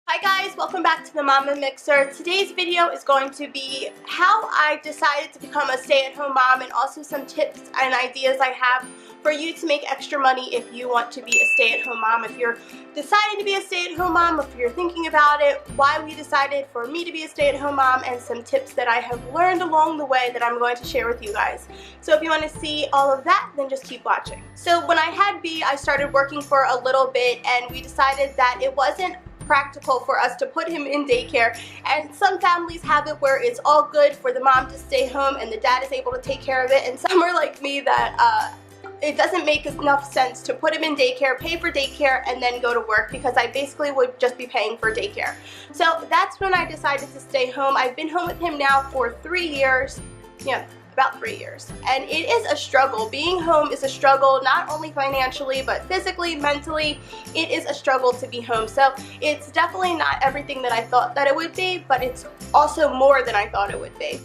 Hi guys, welcome back to the Mama Mixer. Today's video is going to be how I decided to become a stay-at-home mom and also some tips and ideas I have for you to make extra money if you want to be a stay-at-home mom. If you're deciding to be a stay-at-home mom, if you're thinking about it, why we decided for me to be a stay-at-home mom, and some tips that I have learned along the way that I'm going to share with you guys. So if you want to see all of that, then just keep watching. So when I had B, I started working for a little bit and we decided that it wasn't practical for us to put him in daycare, and some families have it where it's all good for the mom to stay home and the dad is able to take care of it, and some are like me that it doesn't make enough sense to put him in daycare, pay for daycare, and then go to work, because I basically would just be paying for daycare. So that's when I decided to stay home. I've been home with him now for 3 years. Yeah, about 3 years, and it is a struggle. Being home is a struggle, not only financially but physically, mentally. It is a struggle to be home. So it's definitely not everything that I thought that it would be, but it's also more than I thought it would be.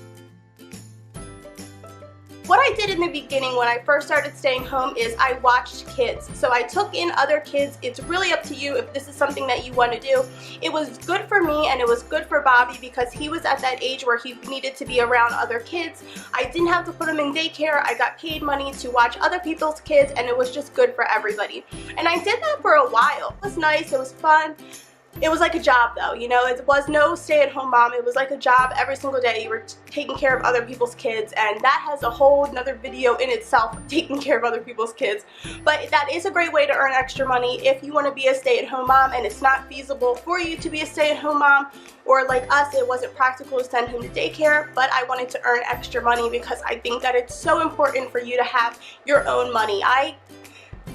What I did in the beginning when I first started staying home is I watched kids. So I took in other kids. It's really up to you if this is something that you want to do. It was good for me and it was good for Bobby because he was at that age where he needed to be around other kids. I didn't have to put him in daycare. I got paid money to watch other people's kids, and it was just good for everybody. And I did that for a while. It was nice. It was fun. It was like a job though, you know. It was no stay-at-home mom. It was like a job every single day. You were taking care of other people's kids, and that has a whole another video in itself, taking care of other people's kids. But that is a great way to earn extra money if you want to be a stay-at-home mom and it's not feasible for you to be a stay-at-home mom, or like us, it wasn't practical to send him to daycare, but I wanted to earn extra money because I think that it's so important for you to have your own money.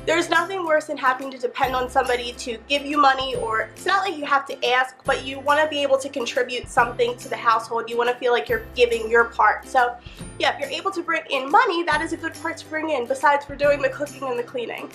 There's nothing worse than having to depend on somebody to give you money, or it's not like you have to ask, but you want to be able to contribute something to the household. You want to feel like you're giving your part. So yeah, if you're able to bring in money, that is a good part to bring in, besides for doing the cooking and the cleaning.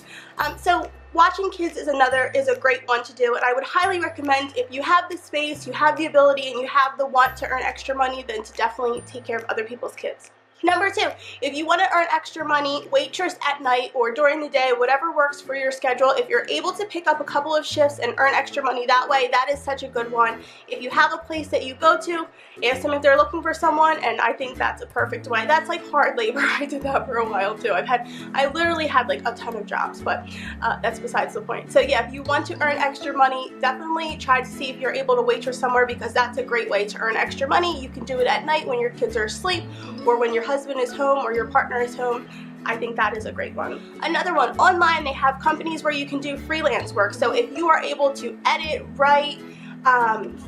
So watching kids is a great one to do, and I would highly recommend, if you have the space, you have the ability, and you have the want to earn extra money, then to definitely take care of other people's kids. Number 2, if you want to earn extra money, waitress at night or during the day, whatever works for your schedule. If you're able to pick up a couple of shifts and earn extra money that way, that is such a good one. If you have a place that you go to, ask them if they're looking for someone, and I think that's a perfect way. That's like hard labor. I did that for a while too. I literally had like a ton of jobs, but that's besides the point. So yeah, if you want to earn extra money, definitely try to see if you're able to waitress somewhere, because that's a great way to earn extra money. You can do it at night when your kids are asleep, or when your husband is home or your partner is home. I think that is a great one. Another one, online, they have companies where you can do freelance work. So if you are able to edit, write,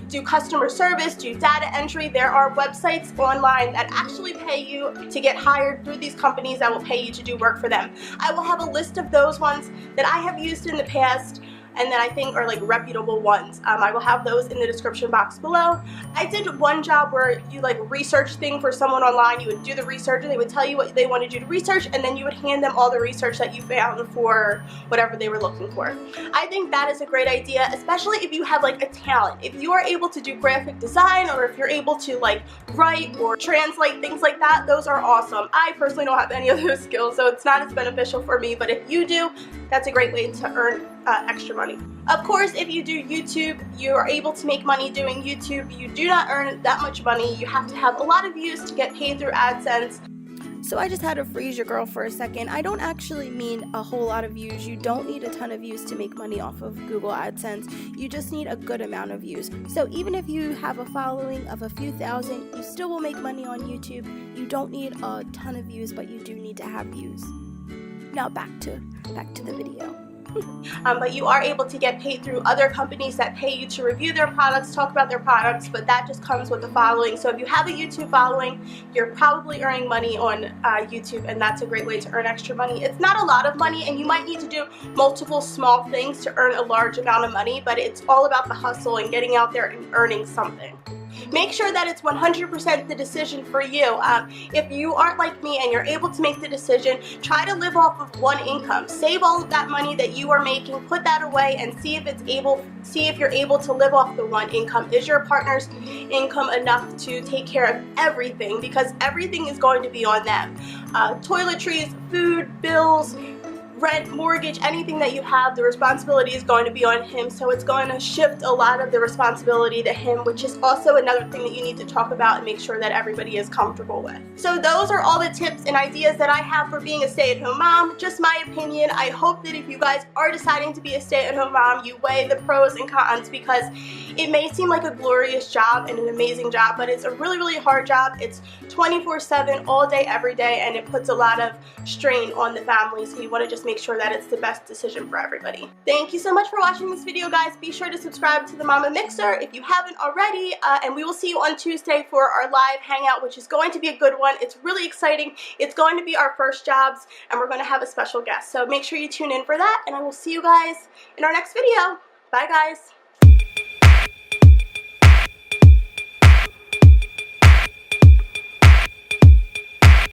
do customer service, do data entry, there are websites online that actually pay you to get hired through these companies that will pay you to do work for them. I will have a list of those ones that I have used in the past and that I think are like reputable ones. I will have those in the description box below. I did one job where you like research thing for someone online. You would do the research and they would tell you what they wanted you to research, and then you would hand them all the research that you found for whatever they were looking for. I think that is a great idea, especially if you have like a talent. If you are able to do graphic design, or if you're able to like write or translate, things like that, those are awesome. I personally don't have any of those skills, so it's not as beneficial for me, but if you do, that's a great way to earn extra money. Of course, if you do YouTube, you are able to make money doing YouTube. You do not earn that much money. You have to have a lot of views to get paid through AdSense. So I just had to freeze your girl for a second. I don't actually mean a whole lot of views. You don't need a ton of views to make money off of Google AdSense. You just need a good amount of views. So even if you have a following of a few thousand, you still will make money on YouTube. You don't need a ton of views, but you do need to have views. Now back to the video. But you are able to get paid through other companies that pay you to review their products, talk about their products, but that just comes with the following. So if you have a YouTube following, you're probably earning money on YouTube, and that's a great way to earn extra money. It's not a lot of money, and you might need to do multiple small things to earn a large amount of money, but it's all about the hustle and getting out there and earning something. Make sure that it's 100% the decision for you. If you aren't like me and you're able to make the decision, try to live off of one income. Save all of that money that you are making, put that away, and see if you're able to live off the one income. Is your partner's income enough to take care of everything? Because everything is going to be on them. Toiletries, food, bills, rent, mortgage, anything that you have, the responsibility is going to be on him, so it's going to shift a lot of the responsibility to him, which is also another thing that you need to talk about and make sure that everybody is comfortable with. So those are all the tips and ideas that I have for being a stay-at-home mom. Just my opinion. I hope that if you guys are deciding to be a stay-at-home mom, you weigh the pros and cons, because it may seem like a glorious job and an amazing job, but it's a really, really hard job. It's 24/7, all day, every day, and it puts a lot of strain on the family, so you want to just make sure that it's the best decision for everybody. Thank you so much for watching this video, guys. Be sure to subscribe to the Mama Mixer if you haven't already, and we will see you on Tuesday for our live hangout, which is going to be a good one. It's really exciting. It's going to be our first jobs, and we're going to have a special guest, so make sure you tune in for that, and I will see you guys in our next video. Bye, guys.